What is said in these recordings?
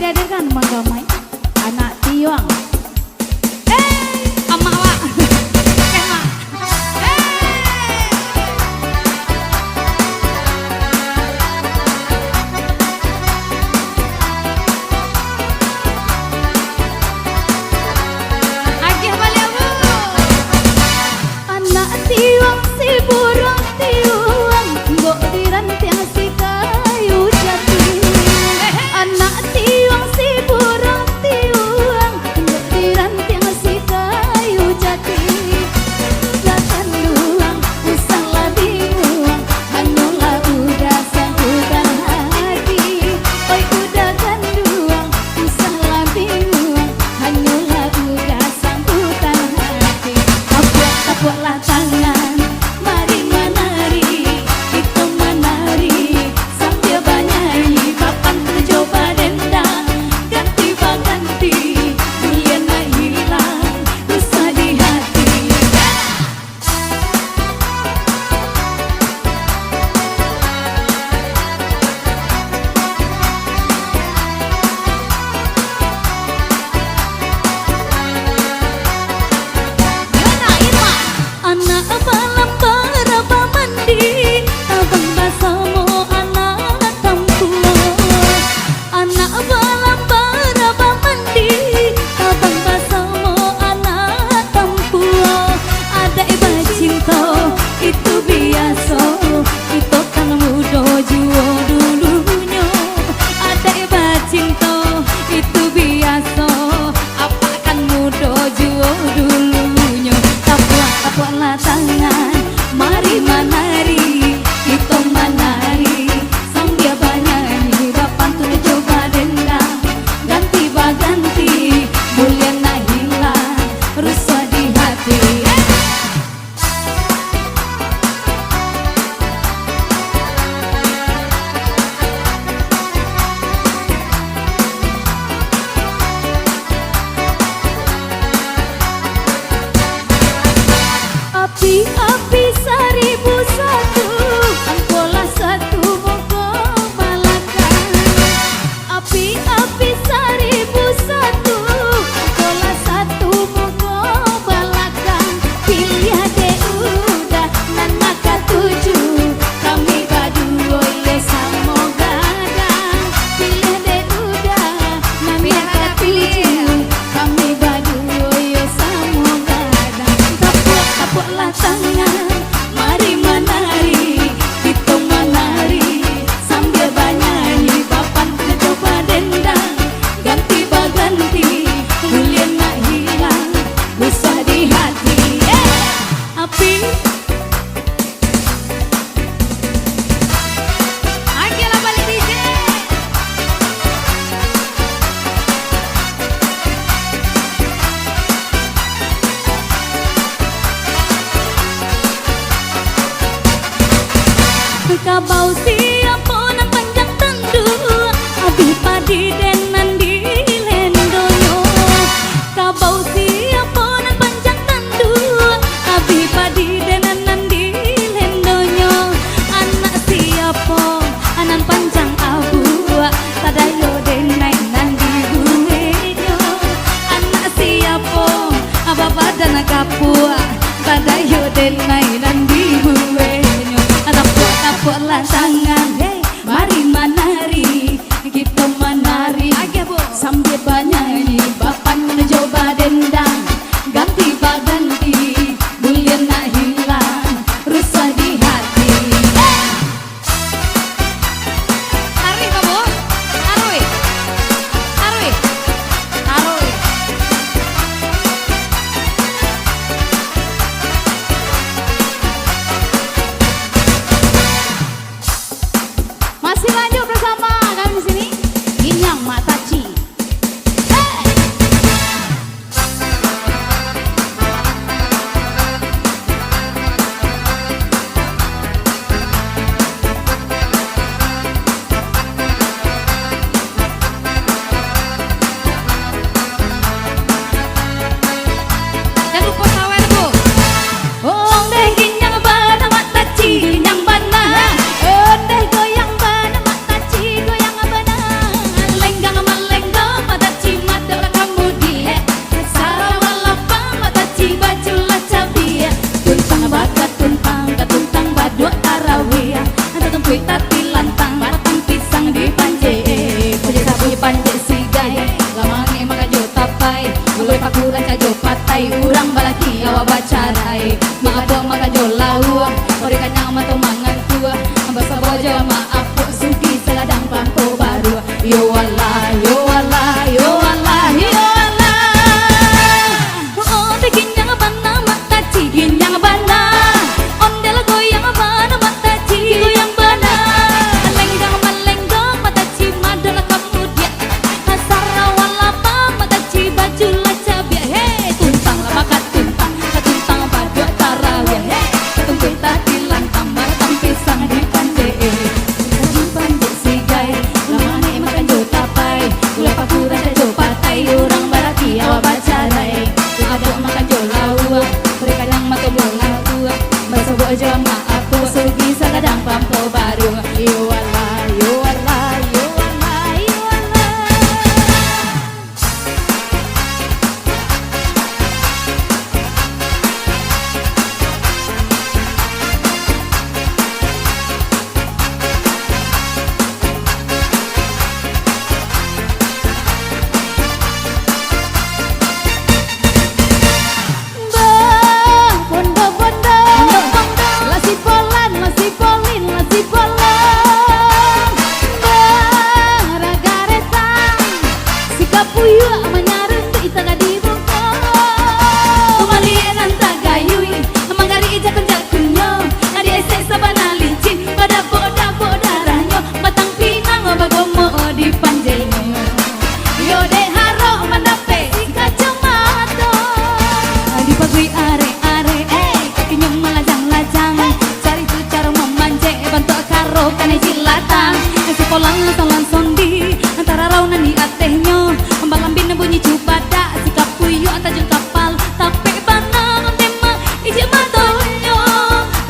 dihadirkan Manggamai anak Tiwang. Emak wak. Emak. Agih balik bu. Anak Tiwang si burung Tiwang, mbok diranting si kayu jati. Anak Tiwang si burung Tiwang, mbok diranting si kayu jati. Lakan luang, usang labiuang, hanyola udah sangkutan hati. Oi udah ganduang, usang labiuang, hanyola udah sangkutan hati. Tapuklah tangan, mari menari, kita menari sambil bernyanyi. Papan tercoba dendang, ganti baganti, dunia nak hilang, susah di hati. Anak malam berapa mandi, abang basamu anak tampuan. Anak malam berapa mandi, abang basamu anak tampuan. Ada iba cinta itu biasa, itu kan muda jua dulunya. Ada iba cinta itu biasa, apa kan muda jua dulunya. Tapuklah tangan, mari menari, kita menari sambil bernyanyi. Papan tu coba dendang, ganti baganti, mulia nak hilang, rusak di hati. Api-api seribu satu, angkola satu moko balakan. Api-api seribu satu, angkola satu moko balakan. Pilih ade udah nanaka tujuh, kami berdua ye sama gadang. Pilih ade udah nanaka tujuh, kami berdua ye sama gadang. Tapuklah tangan, mari menari, kita menari sambil bernyanyi. Papan tercoba dendang, ganti baganti, mulia nak hilang, susah di hati. Api Akhirnya balik DJ. Kabau siapa nang panjang tendu, abi padi denan di lendoyo. Kabau siapa nang panjang tendu, abi padi denan di lendoyo. Anak siapa anan panjang abu, tadayo denai nan di bueyo. Anak siapa aba badan kapua, tadayo denai nan di bueyo. Tapuklah tangan, mari menari, kita menari sambil bernyanyi. Papan mencoba dendang, ganti baganti, mulia nak hilang, rusak di hati. Arui kamu, arui, arui, arui. Masih lanjut bersama kami di sini, Inyang Mataci. Jangan lupa sawer bu. Oh deh Inyang bana Mataci, Inyang bana. Oh deh goyang bana Mataci, goyang bana. Lenggang polang talan sondi antara raunan di atehnya balambin bunyi cupada sikap puyo tajung kapal tapi banang tema ije matonyo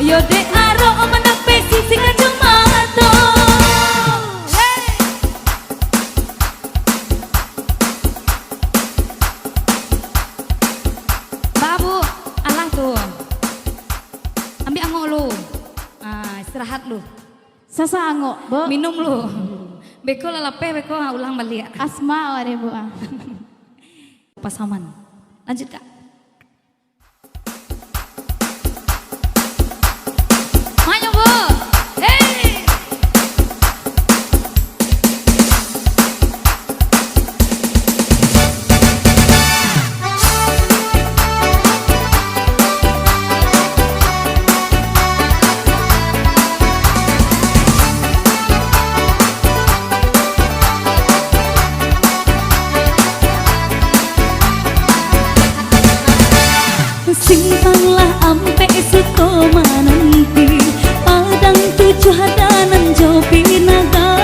yo de aro menak pesi sing kacung mato babu alah tuh ambil angok lu istirahat lu Sasa angok, Bu. minum lu beko lalape beko ulang balik Asma ware Bu. pasaman lanjut Kak maju Bu hey Simpanlah ampe suko mananti padang tujuh hadanan jopi naga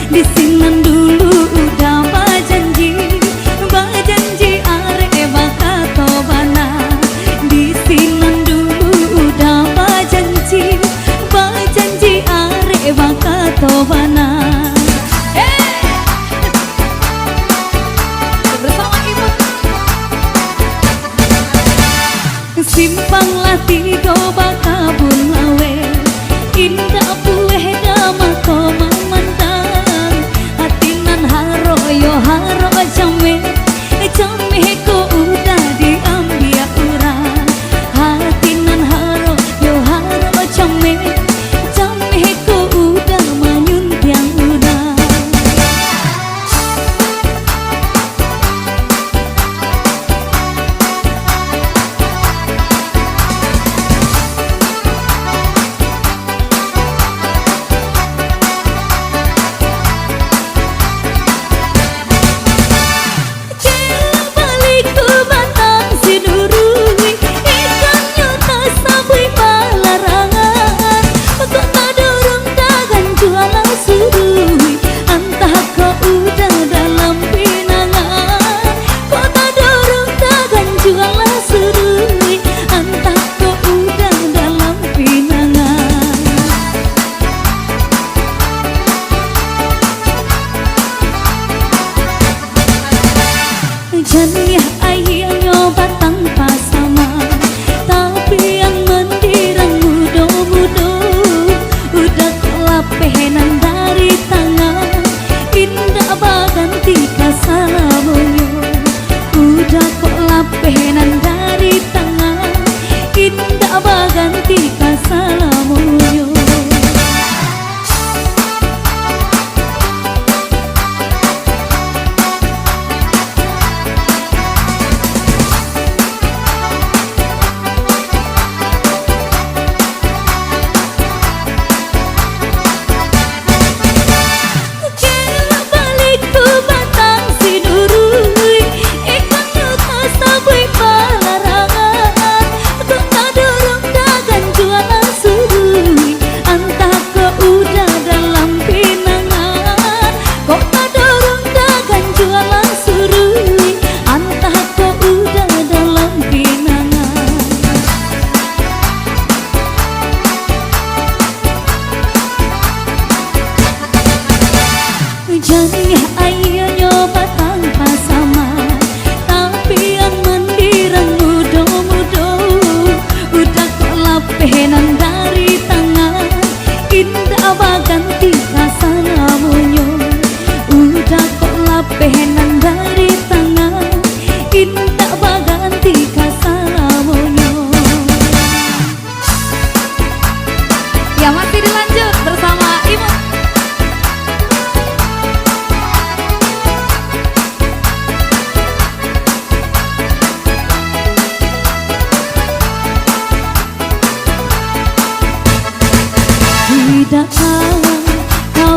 di sinan dulu udah bajanji are bakato bana di sinan dulu udah bajanji are bakato bana simpanglah tiga bakabun lawe indah pueh dama koma mandang hatinan haro yo haro jame ko udah diambil urang hatinan haro yo haro jame ko udah manyuntiang urang Janiah ayahnya batang pasama tapi yang mendirang mudo-mudo udah kelapenan dari tangan indah baganti kasalamoyo udah kelapenan dari tangan indah baganti kasalamoyo Janiah ayahnya batang pasama tapi yang mendirang mudo-mudo udah kelapenan dari tangan indah baganti kasalamonyo udah kelapenan dari tangan indah baganti kasalamonyo ya masih dilanjut bersama Ibu Tidak kau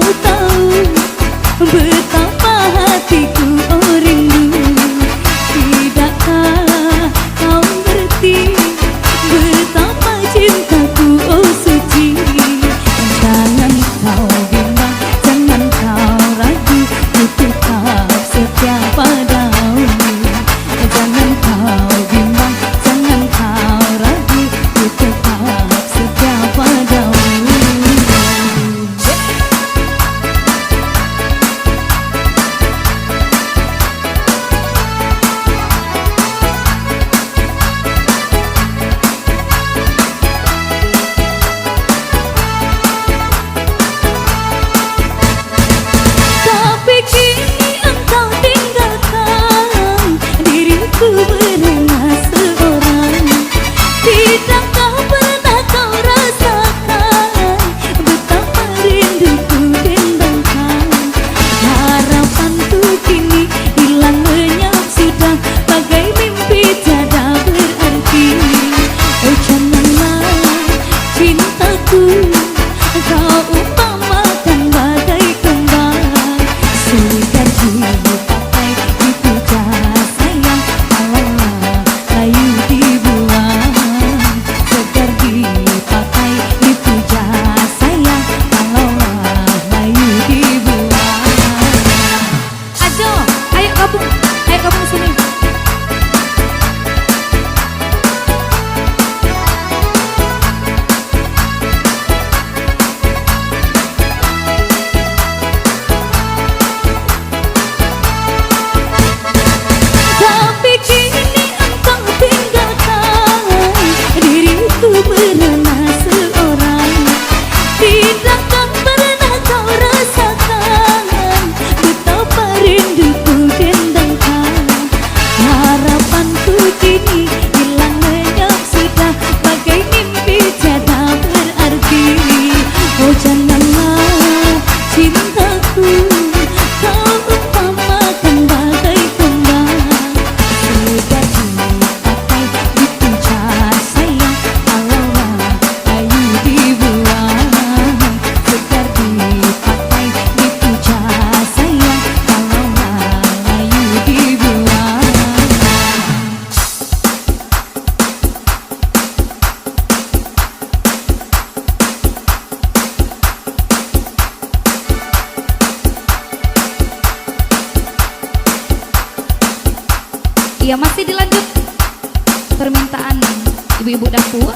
Ya masih dilanjut permintaan ibu-ibu dapur.